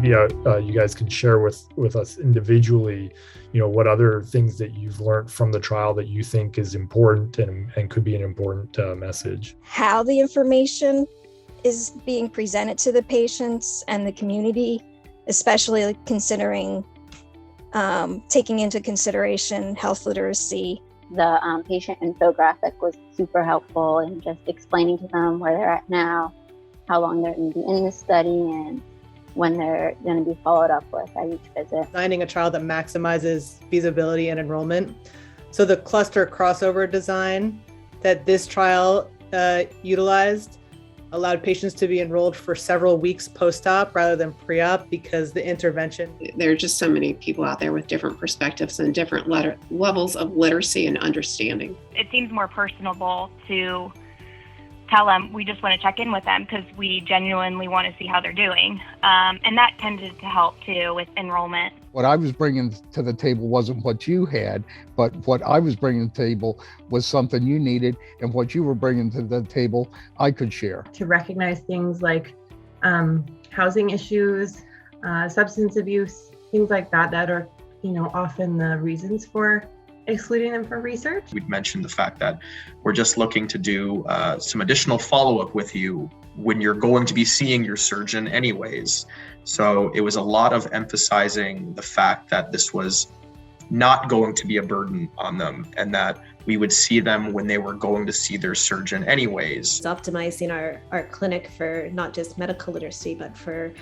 maybe you guys can share with us individually, what other things that you've learned from the trial that you think is important and could be an important message. How the information is being presented to the patients and the community, especially considering taking into consideration health literacy. The patient infographic was super helpful in just explaining to them where they're at now, how long they're going to be in the study, and when they're going to be followed up with at each visit. Designing a trial that maximizes feasibility and enrollment. So the cluster crossover design that this trial utilized allowed patients to be enrolled for several weeks post-op rather than pre-op because the intervention. There are just so many people out there with different perspectives and different levels of literacy and understanding. It seems more personable to tell them we just want to check in with them because we genuinely want to see how they're doing. And that tended to help too with enrollment. What I was bringing to the table wasn't what you had, but what I was bringing to the table was something you needed, and what you were bringing to the table, I could share. To recognize things like housing issues, substance abuse, things like that are, often the reasons for excluding them from research. We'd mentioned the fact that we're just looking to do some additional follow-up with you when you're going to be seeing your surgeon anyways. So it was a lot of emphasizing the fact that this was not going to be a burden on them and that we would see them when they were going to see their surgeon anyways. It's optimizing our clinic for not just medical literacy, but for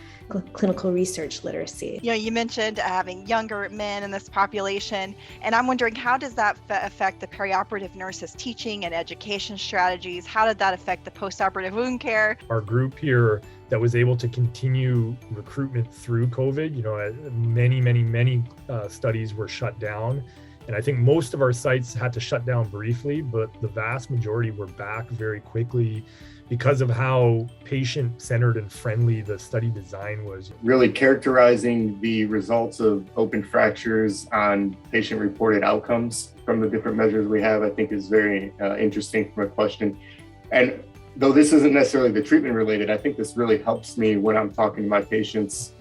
clinical research literacy. You mentioned having younger men in this population, and I'm wondering, how does that affect the perioperative nurses' teaching and education strategies? How did that affect the postoperative wound care? Our group here that was able to continue recruitment through COVID, many studies were shut down. And I think most of our sites had to shut down briefly, but the vast majority were back very quickly because of how patient-centered and friendly the study design was. Really characterizing the results of open fractures on patient-reported outcomes from the different measures we have, I think is very interesting from a question. And though this isn't necessarily the treatment related, I think this really helps me when I'm talking to my patients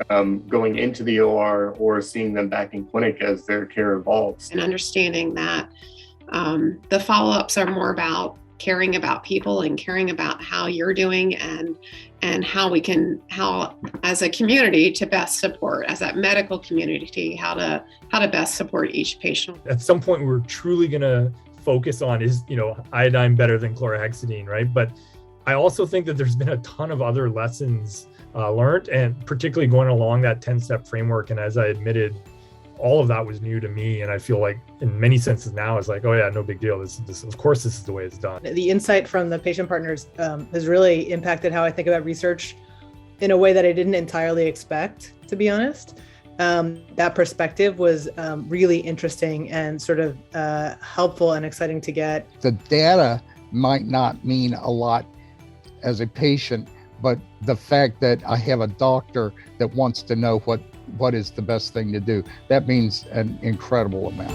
going into the OR or seeing them back in clinic as their care evolves. And understanding that the follow-ups are more about caring about people and caring about how you're doing and how as a community to best support, as that medical community, how to best support each patient. At some point, we're truly gonna focus on is, iodine better than chlorhexidine, right? But I also think that there's been a ton of other lessons learned, and particularly going along that 10-step framework. And as I admitted, all of that was new to me. And I feel like in many senses now it's like, oh yeah, no big deal. This of course, this is the way it's done. The insight from the patient partners has really impacted how I think about research in a way that I didn't entirely expect, to be honest. That perspective was really interesting and sort of helpful and exciting to get. The data might not mean a lot as a patient, but the fact that I have a doctor that wants to know what is the best thing to do, that means an incredible amount.